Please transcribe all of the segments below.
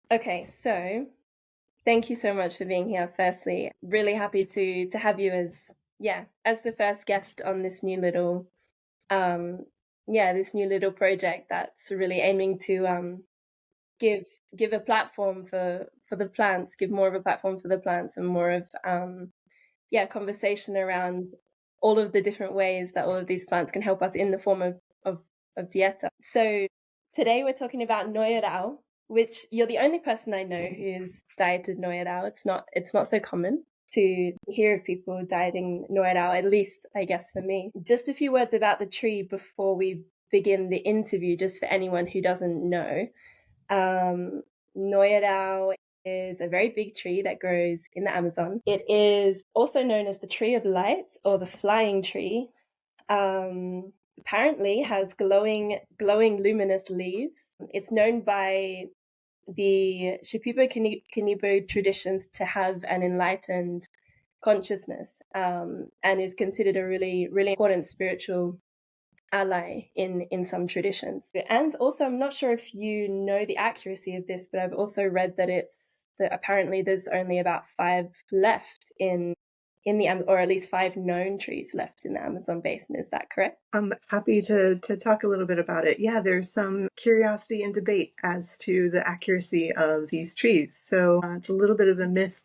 Okay, so thank you so much for being here. Firstly, really happy to have you as as the first guest on this new little um this new little project that's really aiming to give give a platform for the plants, give more of a platform for the plants and more of conversation around all of the different ways that all of these plants can help us in the form of Dieta. So today we're talking about Noya, which you're the only person I know who's dieted Noya. It's not so common to hear of people dieting Noya, at least I guess for me. Just a few words about the tree before we begin the interview, just for anyone who doesn't know. Um, Noya is a very big tree that grows in the Amazon. It is also known as the tree of light or the flying tree. Apparently has glowing luminous leaves. It's known by the Shipibo Kinibo traditions to have an enlightened consciousness, and is considered a really, really important spiritual ally in some traditions. And also, I'm not sure if you know the accuracy of this, but I've also read that apparently there's only about five left in the or at least five known trees left in the Amazon basin. Is that correct? I'm happy to talk a little bit about it. Yeah, there's some curiosity and debate as to the accuracy of these trees. So it's a little bit of a myth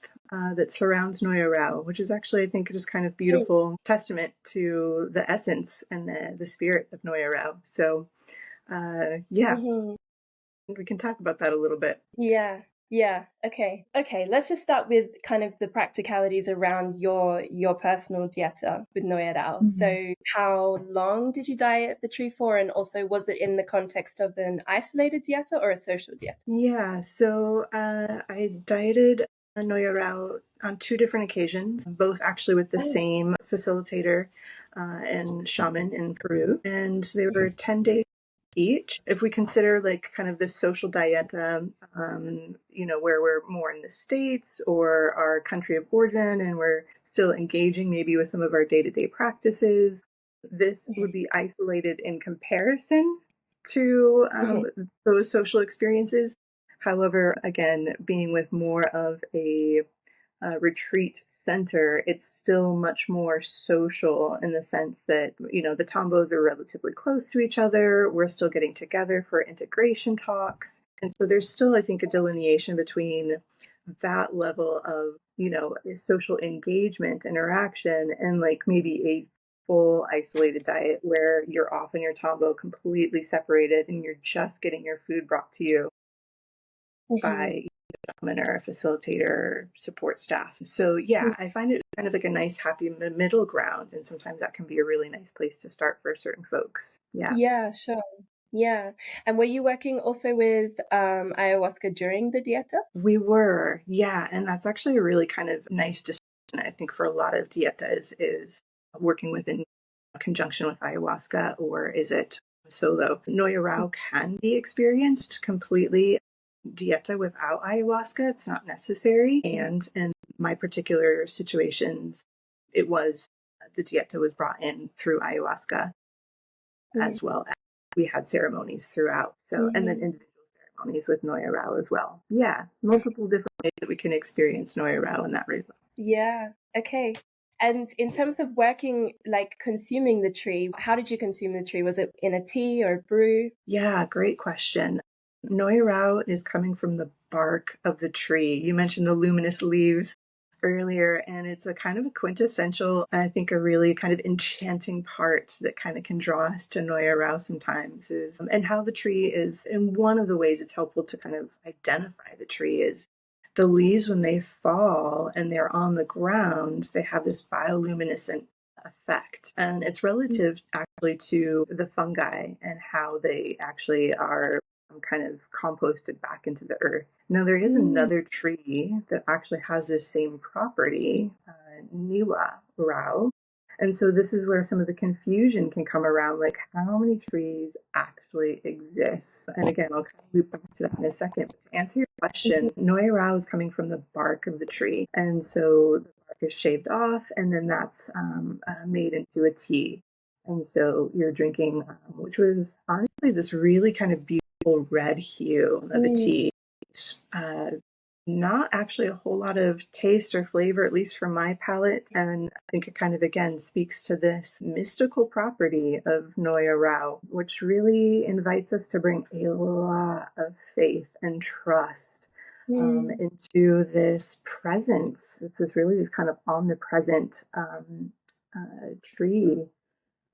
that surrounds Noya Rao, which is actually, I think, just kind of beautiful testament to the essence and the spirit of Noya Rao. So yeah, Mm-hmm. we can talk about that a little bit. Yeah. Yeah. Okay. Okay. Let's just start with kind of the practicalities around your personal dieta with Noya Dao. Mhm. So, how long did you diet the tree for, and also was it in the context of an isolated dieta or a social dieta? Yeah, so I dieted Noya Rao on two different occasions, both actually with the Oh. same facilitator and shaman in Peru. And they were 10 days each. If we consider like kind of the social dieta, where we're more in the States or our country of origin and we're still engaging maybe with some of our day to day practices, this would be isolated in comparison to Mhm. those social experiences. However, again, being with more of a retreat center, it's still much more social in the sense that, the tombos are relatively close to each other. We're still getting together for integration talks. And so there's still, I think, a delineation between that level of, social engagement, interaction, and like maybe a full isolated diet where you're off in your tombo completely separated and you're just getting your food brought to you Mhm. by a shaman or a facilitator support staff. So yeah, I find it kind of like a nice happy middle ground, and sometimes that can be a really nice place to start for certain folks. Yeah. Yeah, sure. Yeah. And were you working also with ayahuasca during the dieta? We were, yeah, and that's actually a really kind of nice distinction, I think, for a lot of dietas is working with in conjunction with ayahuasca, or is it solo? Noya Rao can be experienced completely dieta without ayahuasca. It's not necessary. And in my particular situations, it was the dieta was brought in through ayahuasca Mhm. as well as we had ceremonies throughout. So, and then Mhm. individual ceremonies with Noya Rao as well. Yeah, multiple different ways that we can experience Noya Rao in that way. Yeah. Okay. And in terms of working, like consuming the tree, how did you consume the tree? Was it in a tea or a brew? Yeah, great question. Noya Rao is coming from the bark of the tree. You mentioned the luminous leaves earlier, and it's a kind of a quintessential, I think, a really kind of enchanting part that kind of can draw us to Noya Rao sometimes is, and how the tree is, and one of the ways it's helpful to kind of identify the tree is the leaves when they fall and they're on the ground, they have this bioluminescent effect. And it's relative actually to the fungi and how they actually are kind of composted back into the earth. Now, there is Mm. another tree that actually has this same property, Niwa Rao. And so this is where some of the confusion can come around, like how many trees actually exist. And again, I'll kind of loop back to that in a second. But to answer your Mhm. question, Noya Rao is coming from the bark of the tree. And so the bark is shaved off, and then that's made into a tea. And so you're drinking, which was honestly this really kind of beautiful red hue of a Mm. tea. uh, not actually a whole lot of taste or flavor, at least from my palate. And I think it kind of, again, speaks to this mystical property of Noya Rao, which really invites us to bring a lot of faith and trust into this presence. It's this really this kind of omnipresent tree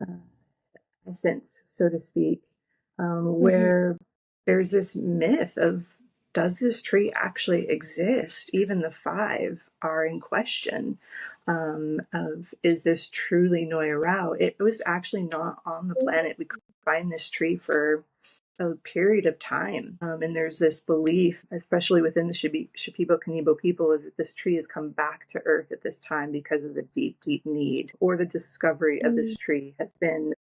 uh, essence, so to speak, Mhm. where there's this myth of, does this tree actually exist? Even the five are in question of, is this truly Noya Rao? It was actually not on the planet. We couldn't find this tree for a period of time. And there's this belief, especially within the Shipibo Kanibo people, is that this tree has come back to Earth at this time because of the deep, deep need, or the discovery of this Mhm. tree has been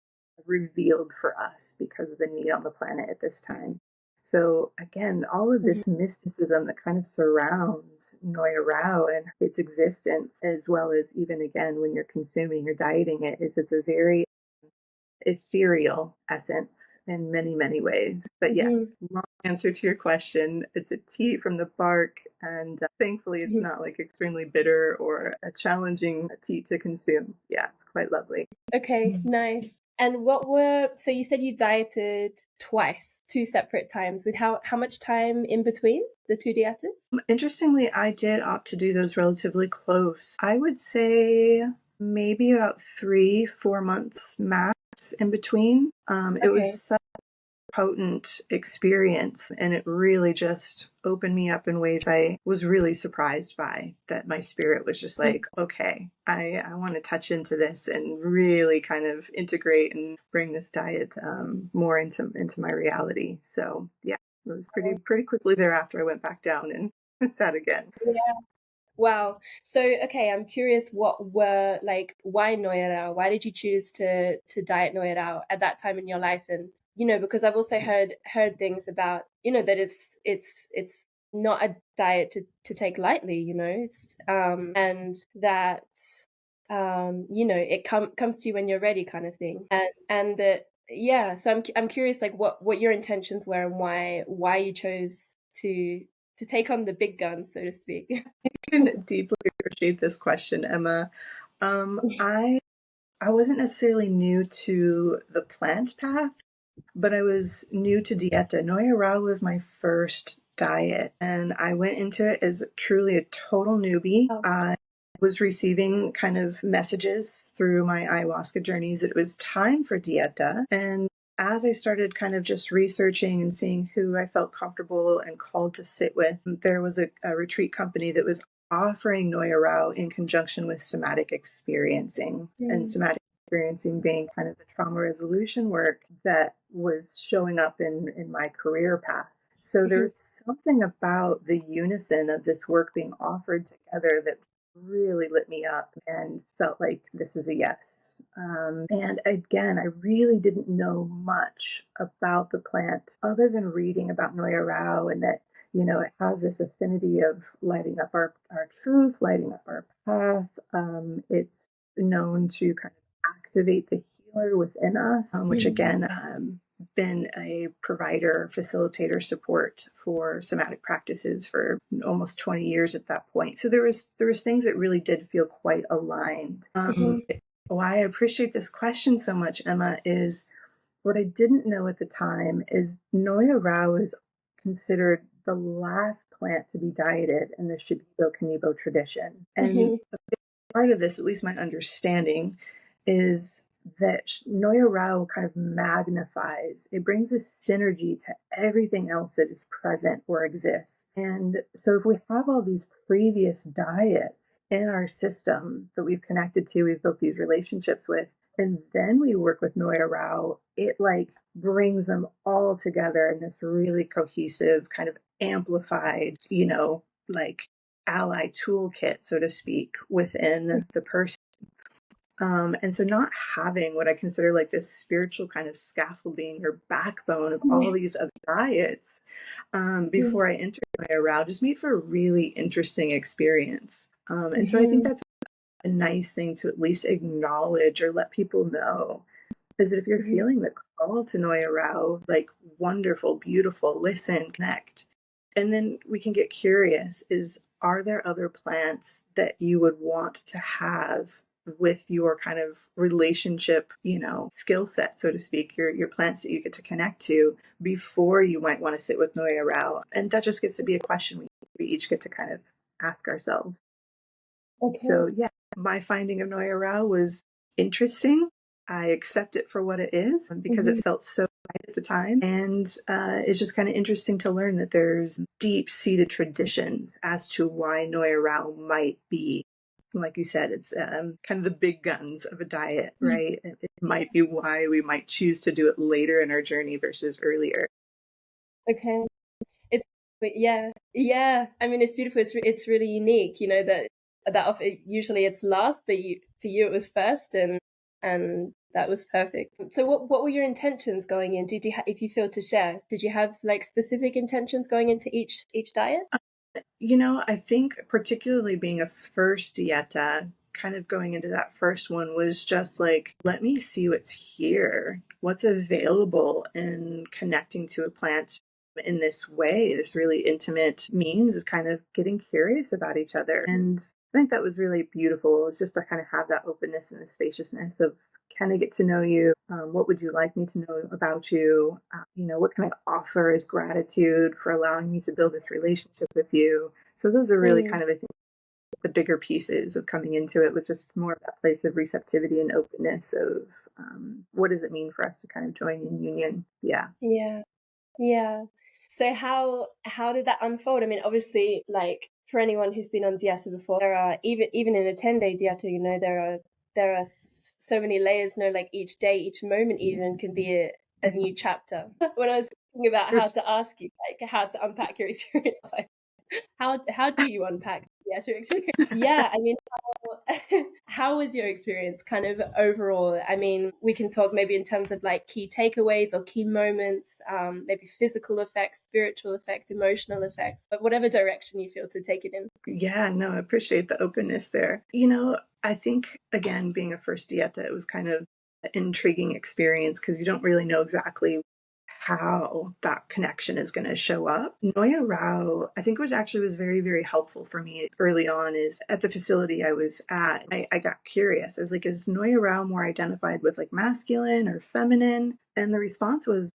revealed for us because of the need on the planet at this time. So again, all of Mhm. this mysticism that kind of surrounds Noya Rao and its existence, as well as even again when you're consuming or dieting it, is it's a very ethereal essence in many, many ways. But Mhm. yes, long answer to your question. It's a tea from the bark, and thankfully, it's Mhm. not like extremely bitter or a challenging tea to consume. Yeah, it's quite lovely. Okay, nice. And so you said you dieted twice, two separate times, with how much time in between the two dietas? Interestingly, I did opt to do those relatively close. I would say maybe about 3, 4 months max in between. It was Okay. such potent experience, and it really just opened me up in ways I was really surprised by, that my spirit was just Mhm. like, okay, I want to touch into this and really kind of integrate and bring this diet more into my reality. So yeah, it was pretty quickly thereafter I went back down and sat again. Yeah. Wow. So, okay, I'm curious why Noya? Why did you choose to diet Noya at that time in your life? And, because I've also heard things about, that it's not a diet to take lightly, it's and that it comes to you when you're ready kind of thing. And that yeah, so I'm curious like what your intentions were and why you chose to take on the big guns, so to speak. I can deeply appreciate this question, Emma. I wasn't necessarily new to the plant path, but I was new to Dieta. Noya Rao was my first diet, and I went into it as truly a total newbie. Oh. I was receiving kind of messages through my ayahuasca journeys that it was time for Dieta. And as I started kind of just researching and seeing who I felt comfortable and called to sit with, there was a retreat company that was offering Noya Rao in conjunction with somatic experiencing. And Mm. somatic experiencing being kind of the trauma resolution work that was showing up in my career path. So Mhm. there's something about the unison of this work being offered together that really lit me up and felt like this is a yes. And again, I really didn't know much about the plant other than reading about Noya Rao, and that it has this affinity of lighting up our truth, lighting up our path. It's known to kind of activate the healer within us, which Mhm. again, been a provider, facilitator support for somatic practices for almost 20 years at that point. So there was things that really did feel quite aligned. Mhm. Why I appreciate this question so much, Emma, is what I didn't know at the time is Noya Rao is considered the last plant to be dieted in the Shipibo Kanibo tradition. And Mhm. part of this, at least my understanding, is that Noya Rao kind of magnifies, it brings a synergy to everything else that is present or exists. And so if we have all these previous diets in our system that we've connected to, we've built these relationships with, and then we work with Noya Rao, it like brings them all together in this really cohesive, kind of amplified, like ally toolkit, so to speak, within the person. And so, not having what I consider like this spiritual kind of scaffolding or backbone of all Mhm. these other diets before I entered my Arousal just made for a really interesting experience. And so, I think Mhm. that's a nice thing to at least acknowledge or let people know is that if you're Mhm. feeling the call to Noya Rao, like wonderful, beautiful, listen, connect, And then we can get curious, are there other plants that you would want to have with your kind of relationship, skill set, so to speak, your plants that you get to connect to before you might want to sit with Noya Rao? And that just gets to be a question we each get to kind of ask ourselves. Okay. So yeah, my finding of Noya Rao was interesting. I accept it for what it is because Hmm. it felt so right at the time. And it's just kind of interesting to learn that there's deep seated traditions as to why Noya Rao might be. Like you said, it's kind of the big guns of a diet, right? It might be why we might choose to do it later in our journey versus earlier. Okay. It's but yeah, yeah. I mean, it's beautiful. It's really unique. You know usually it's last, but for you it was first, and that was perfect. So what were your intentions going in? Did if you feel to share, did you have like specific intentions going into each diet? I think particularly being a first dieta, kind of going into that first one was just like, let me see what's here, what's available, and connecting to a plant in this way, this really intimate means of kind of getting curious about each other. And I think that was really beautiful. It was just to kind of have that openness and the spaciousness of kind of get to know you. What would you like me to know about you? What can I offer as gratitude for allowing me to build this relationship with you? So those are really Mm, kind of, I think, the bigger pieces of coming into it with just more of that place of receptivity and openness of what does it mean for us to kind of join in union? Yeah. yeah. Yeah. So how did that unfold? I mean, obviously, like for anyone who's been on Dieta before, there are even in a 10-day Dieta, there are so many layers. No, like each day, each moment, even can be a new chapter. When I was thinking about how to ask you, like how to unpack your experience, like how do you unpack the Dieta experience? Yeah, I mean, how was your experience kind of overall? I mean, we can talk maybe in terms of like key takeaways or key moments, maybe physical effects, spiritual effects, emotional effects, but whatever direction you feel to take it in. Yeah, no, I appreciate the openness there. I think, again, being a first dieta, it was kind of an intriguing experience because you don't really know exactly how that connection is going to show up. Noya Rao, I think, was very, very helpful for me early on. Is at the facility I was at, I got curious. I was like, is Noya Rao more identified with like masculine or feminine? And the response was,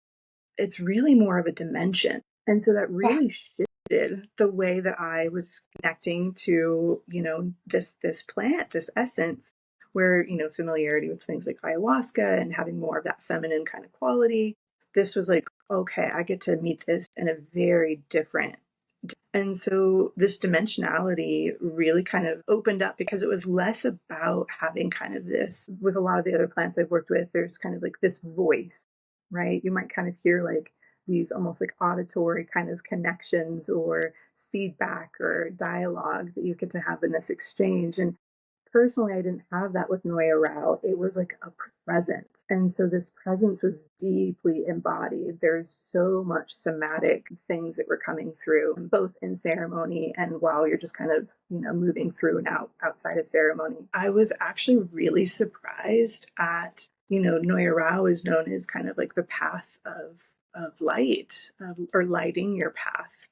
it's really more of a dimension. And so that Wow. really shifted the way that I was connecting to, this plant, this essence, where, familiarity with things like ayahuasca and having more of that feminine kind of quality. This was like, okay, I get to meet this in a very different. And so this dimensionality really kind of opened up because it was less about having kind of this, with a lot of the other plants I've worked with, there's kind of like this voice, right? You might kind of hear like these almost like auditory kind of connections or feedback or dialogue that you get to have in this exchange. And personally, I didn't have that with Noya Rao. It was like a presence. And so this presence was deeply embodied. There's so much somatic things that were coming through, both in ceremony and while you're just kind of, moving through and outside of ceremony. I was actually really surprised at, Noya Rao is known as kind of like the path of light, or lighting your path,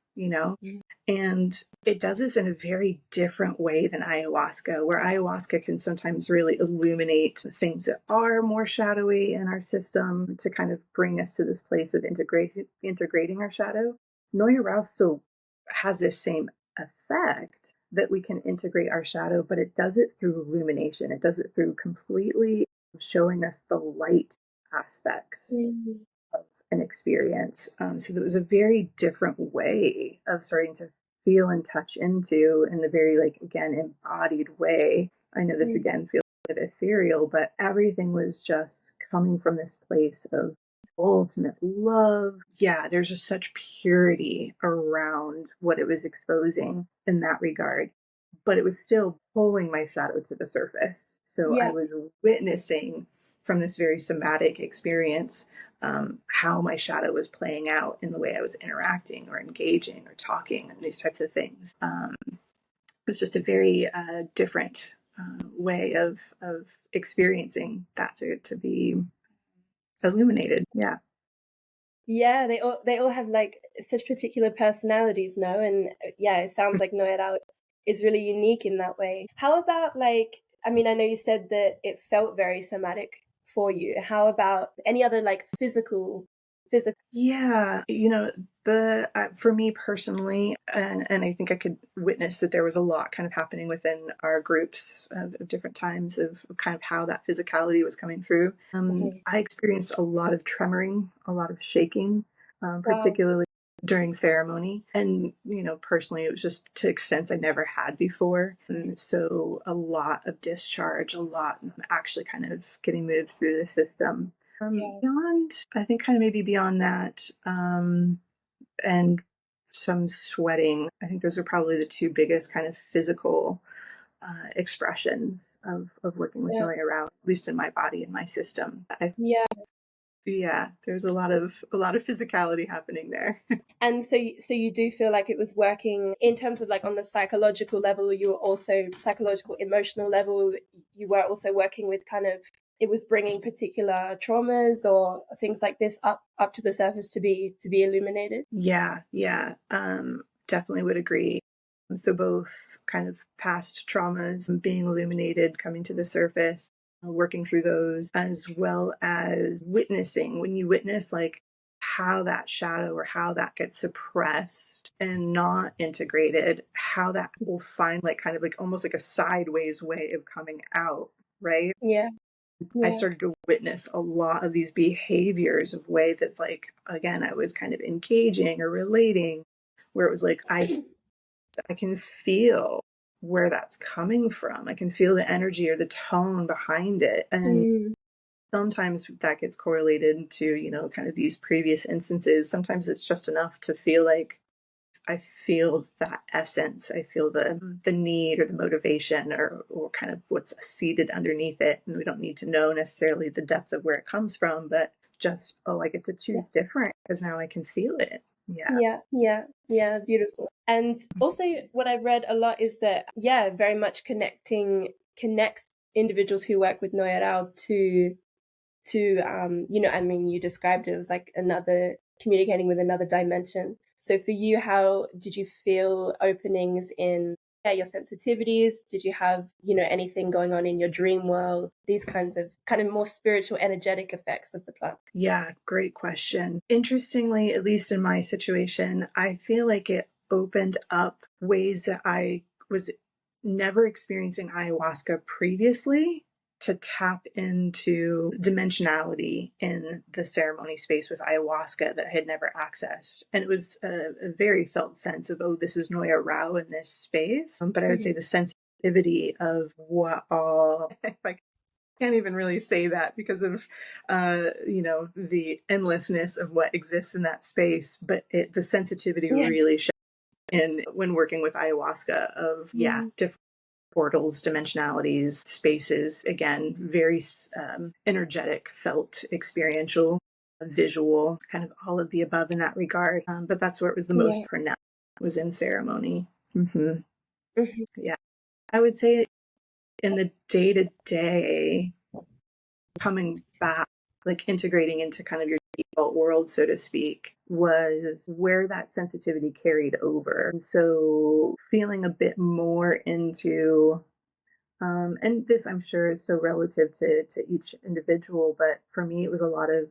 and it does this in a very different way than ayahuasca, where ayahuasca can sometimes really illuminate things that are more shadowy in our system to kind of bring us to this place of integrating our shadow. Noya Rao still has this same effect that we can integrate our shadow, but it does it through illumination. It does it through completely showing us the light aspects Mm, of an experience. So that was a very different way of starting to feel and touch into in a very, like, again, embodied way. I know this mm, again feels a bit ethereal, but everything was just coming from this place of ultimate love. Yeah, there's just such purity around what it was exposing in that regard. But it was still pulling my shadow to the surface. So I yeah, was witnessing from this very somatic experience how my shadow was playing out in the way I was interacting or engaging or talking and these types of things. It was just a very different way of experiencing that to be illuminated. Yeah. Yeah, they all have like such particular personalities, no? And yeah, it sounds like Noya is really unique in that way. How about like, I mean, I know you said that it felt very somatic for you. How about any other like physical? Yeah, the for me personally, and I think I could witness that there was a lot kind of happening within our groups of different times of kind of how that physicality was coming through. Mhm. I experienced a lot of tremoring, a lot of shaking, Wow. particularly during ceremony. And, personally, it was just to extents I never had before. And so a lot of discharge, a lot actually kind of getting moved through the system. Yeah. Beyond, I think kind of maybe beyond that, and some sweating. I think those are probably the two biggest kind of physical expressions of working with Yeah. Noya Rao, at least in my body and my system. Yeah. Yeah, there's a lot of physicality happening there. And so you do feel like it was working in terms of like on the psychological level, you were also psychological, emotional level, you were also working with kind of it was bringing particular traumas or things like this up to the surface to be illuminated. Yeah, yeah, definitely would agree. So both kind of past traumas being illuminated, coming to the surface, working through those, as well as witnessing. When you witness like how that shadow or how that gets suppressed and not integrated, how that will find like kind of like almost like a sideways way of coming out, right? Yeah, I yeah. started to witness a lot of these behaviors of way that's like, again, I was kind of engaging or relating, where it was like, I can feel where that's coming from. I can feel the energy or the tone behind it. And Mm, sometimes that gets correlated to, kind of these previous instances. Sometimes it's just enough to feel like I feel that essence. I feel the need or the motivation or kind of what's seated underneath it. And we don't need to know necessarily the depth of where it comes from, but just, oh, I get to yeah, choose different because now I can feel it. Yeah. yeah, yeah, yeah, beautiful. And also what I've read a lot is that, yeah, very much connects individuals who work with Noya Rao to I mean you described it as like another communicating with another dimension. So for you, how did you feel openings in, yeah, your sensitivities? Did you have anything going on in your dream world, these kinds of kind of more spiritual energetic effects of the plant? Yeah, great question. Interestingly, at least in my situation, I feel like it opened up ways that I was never experiencing ayahuasca previously to tap into dimensionality in the ceremony space with ayahuasca that I had never accessed. And it was a very felt sense of, oh, this is Noya Rao in this space. But I would say Mhm. the sensitivity of what all, if I can't even really say that because of the endlessness of what exists in that space, but the sensitivity Yeah. really shows in when working with ayahuasca of, yeah, Mm. different portals, dimensionalities, spaces. Again, very energetic, felt, experiential, visual, kind of all of the above in that regard. But that's where it was the most Yeah. pronounced, was in ceremony. Hmm. Mhm. Yeah, I would say in the day to day, coming back, like integrating into kind of your default world, so to speak, was where that sensitivity carried over. And so feeling a bit more into, and this I'm sure is so relative to each individual, but for me, it was a lot of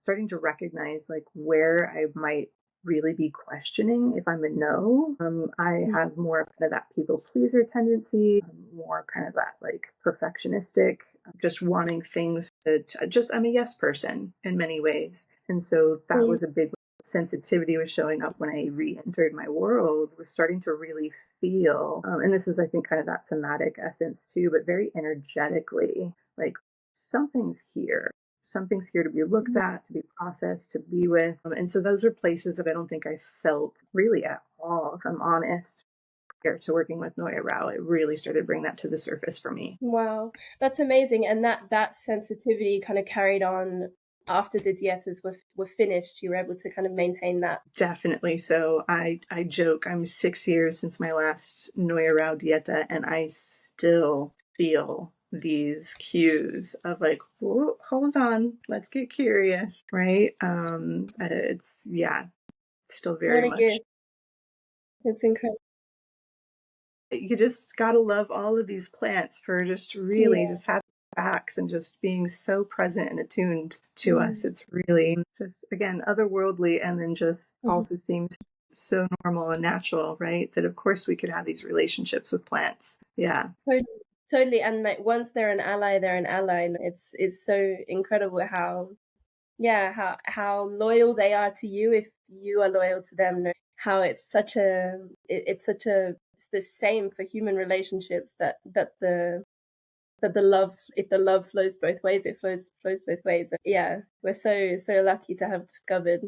starting to recognize like where I might really be questioning if I'm a no. I Mm. have more kind of that people pleaser tendency, more kind of that like perfectionistic, just wanting things to just, I'm a yes person in many ways. And so that Mm. was a big sensitivity was showing up when I re-entered my world, was starting to really feel, and this is I think kind of that somatic essence too, but very energetically, like something's here. Something's here to be looked Mm. at, to be processed, to be with. And so those are places that I don't think I felt really at all, if I'm honest, prior to working with Noya Rao. It really started to bring that to the surface for me. Wow, that's amazing. And that sensitivity kind of carried on after the dietas were finished. You were able to kind of maintain that. Definitely. So I joke, I'm 6 years since my last Noya Rao Dieta, and I still feel these cues of like, whoa, hold on, let's get curious, right? It's, yeah, still What very a much. gift. It's incredible. You just gotta love all of these plants for just really Yeah. just having backs and just being so present and attuned to us. Mm. It's really just, again, otherworldly, and then just Mhm. also seems so normal and natural, right? That of course we could have these relationships with plants. Yeah. Totally. Totally. And like once they're an ally, they're an ally. And it's so incredible how yeah, how loyal they are to you if you are loyal to them. How it's such a it's such a it's the same for human relationships that the love, if the love flows both ways, it flows both ways. Yeah, we're so lucky to have discovered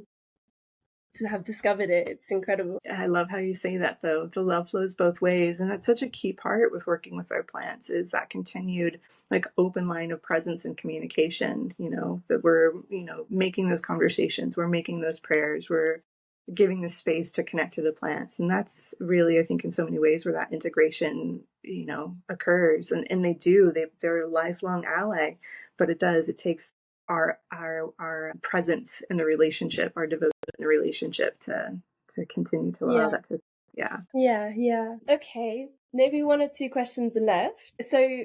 it. It's incredible. I love how you say that, though. The love flows both ways. And that's such a key part with working with our plants, is that continued, like, open line of presence and communication, that we're, making those conversations, we're making those prayers, we're giving the space to connect to the plants. And that's really, I think, in so many ways where that integration, occurs. And they're a lifelong ally, but it takes our presence in the relationship, our devotion in the relationship to continue to allow Yeah, that to, yeah. yeah. Okay, maybe one or two questions left. So,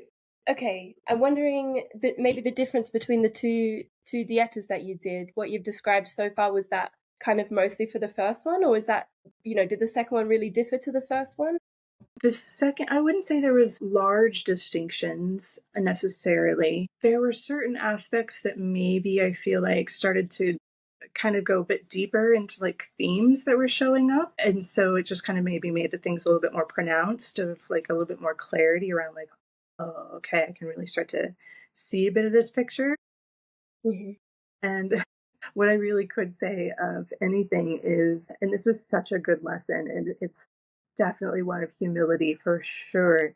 okay, I'm wondering that maybe the difference between the two dietas that you did, what you've described so far, was that kind of mostly for the first one, or was that, did the second one really differ to the first one? The second, I wouldn't say there was large distinctions necessarily. There were certain aspects that maybe I feel like started to kind of go a bit deeper into like themes that were showing up. And so it just kind of maybe made the things a little bit more pronounced, of like a little bit more clarity around like, oh, okay, I can really start to see a bit of this picture. Hmm. And what I really could say of anything is, and this was such a good lesson, and it's definitely one of humility for sure,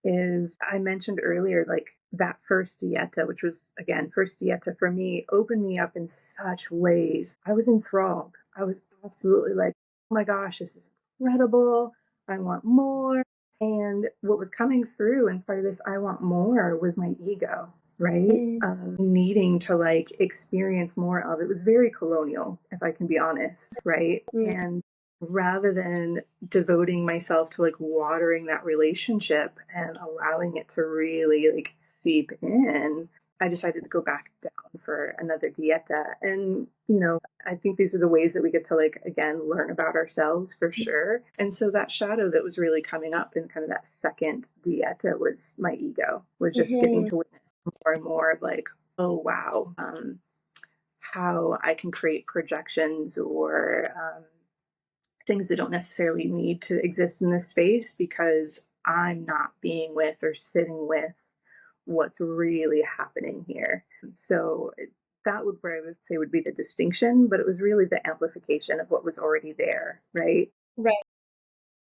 is I mentioned earlier, like that first dieta, which was, again, first dieta for me, opened me up in such ways. I was enthralled. I was absolutely like, oh my gosh, this is incredible. I want more. And what was coming through, and part of this I want more, was my ego, right? Mm. Needing to like experience more of it. Was very colonial, if I can be honest, right? Mm. And rather than devoting myself to like watering that relationship and allowing it to really like seep in, I decided to go back down for another dieta. And, I think these are the ways that we get to like, again, learn about ourselves for sure. And so that shadow that was really coming up in kind of that second dieta was my ego, was just getting Hmm. to witness more and more of like, oh, wow, how I can create projections or things that don't necessarily need to exist in this space because I'm not being with or sitting with what's really happening here. So that would, where I would say, would be the distinction, but it was really the amplification of what was already there, right? Right.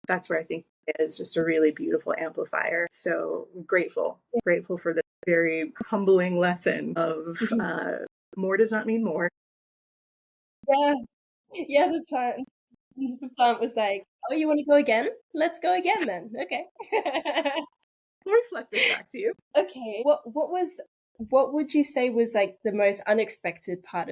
That's where I think it is just a really beautiful amplifier. So grateful for the very humbling lesson of Mhm. more does not mean more. Yeah, yeah. The plant was like, "Oh, you want to go again? Let's go again then." Okay. I'll reflect this back to you. Okay. What would you say was like the most unexpected part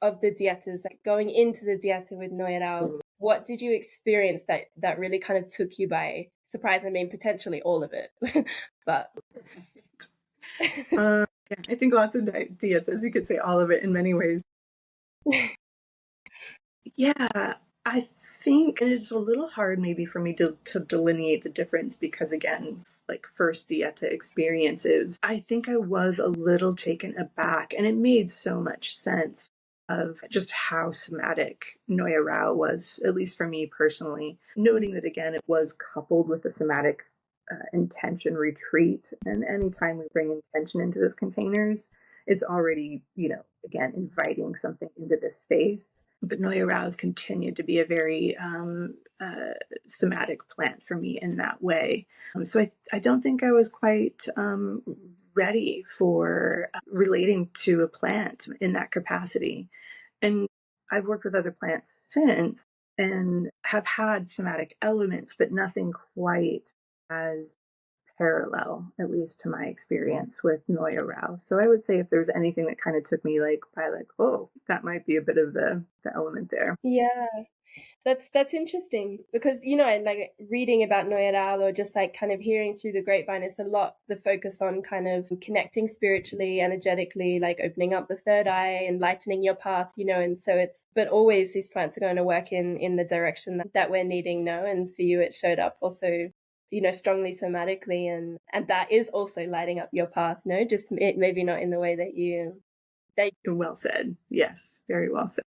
of the dietas? Like going into the dieta with Noya, what did you experience that really kind of took you by surprise? I mean, potentially all of it, but Yeah, I think lots of dietas, you could say all of it in many ways. Yeah, I think it's a little hard maybe for me to delineate the difference because, again, like first dieta experiences, I think I was a little taken aback, and it made so much sense of just how somatic Noya Rao was, at least for me personally. Noting that, again, it was coupled with a somatic intention retreat. And anytime we bring intention into those containers, it's already, again, inviting something into this space. But Noya Rao has continued to be a very somatic plant for me in that way. So I don't think I was quite ready for relating to a plant in that capacity. And I've worked with other plants since and have had somatic elements, but nothing quite as parallel, at least to my experience with Noya Rao. So I would say if there's anything that kind of took me by oh, that might be a bit of the element there. Yeah. That's interesting because like reading about Noya Dal or just like kind of hearing through the grapevine, it's a lot the focus on kind of connecting spiritually, energetically, like opening up the third eye, enlightening your path, and so but always these plants are going to work in the direction that we're needing, no? And for you, it showed up also, strongly somatically, and that is also lighting up your path, no? Just maybe not in the way that. Well said. Yes, very well said.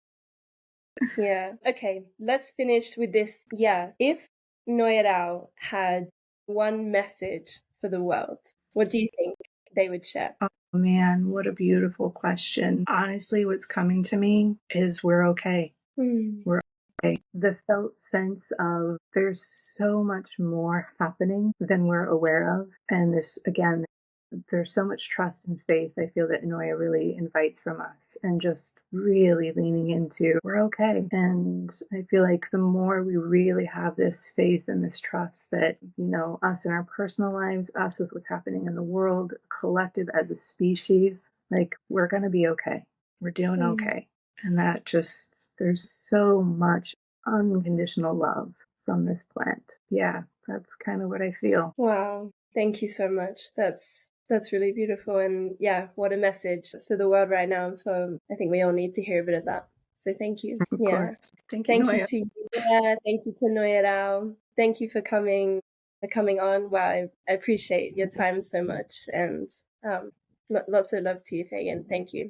Yeah. Okay, let's finish with this. Yeah. If Noya Rao had one message for the world, what do you think they would share? Oh man, what a beautiful question. Honestly, what's coming to me is we're okay. We're okay. The felt sense of there's so much more happening than we're aware of. And this, again, there's so much trust and faith I feel that Noya really invites from us, and just really leaning into we're okay. And I feel like the more we really have this faith and this trust that, us in our personal lives, us with what's happening in the world, collective as a species, like we're going to be okay. We're doing okay. And that just, there's so much unconditional love from this plant. Yeah, that's kind of what I feel. Wow. Thank you so much. That's really beautiful. And yeah, what a message for the world right now. So I think we all need to hear a bit of that. So thank you. Of Yeah. course. Thank you, Thank you Noya. to you. Yeah, thank you to Noya Rao. Thank you for coming on. Wow, I appreciate your time so much. And lots of love to you, Faegann. Thank you.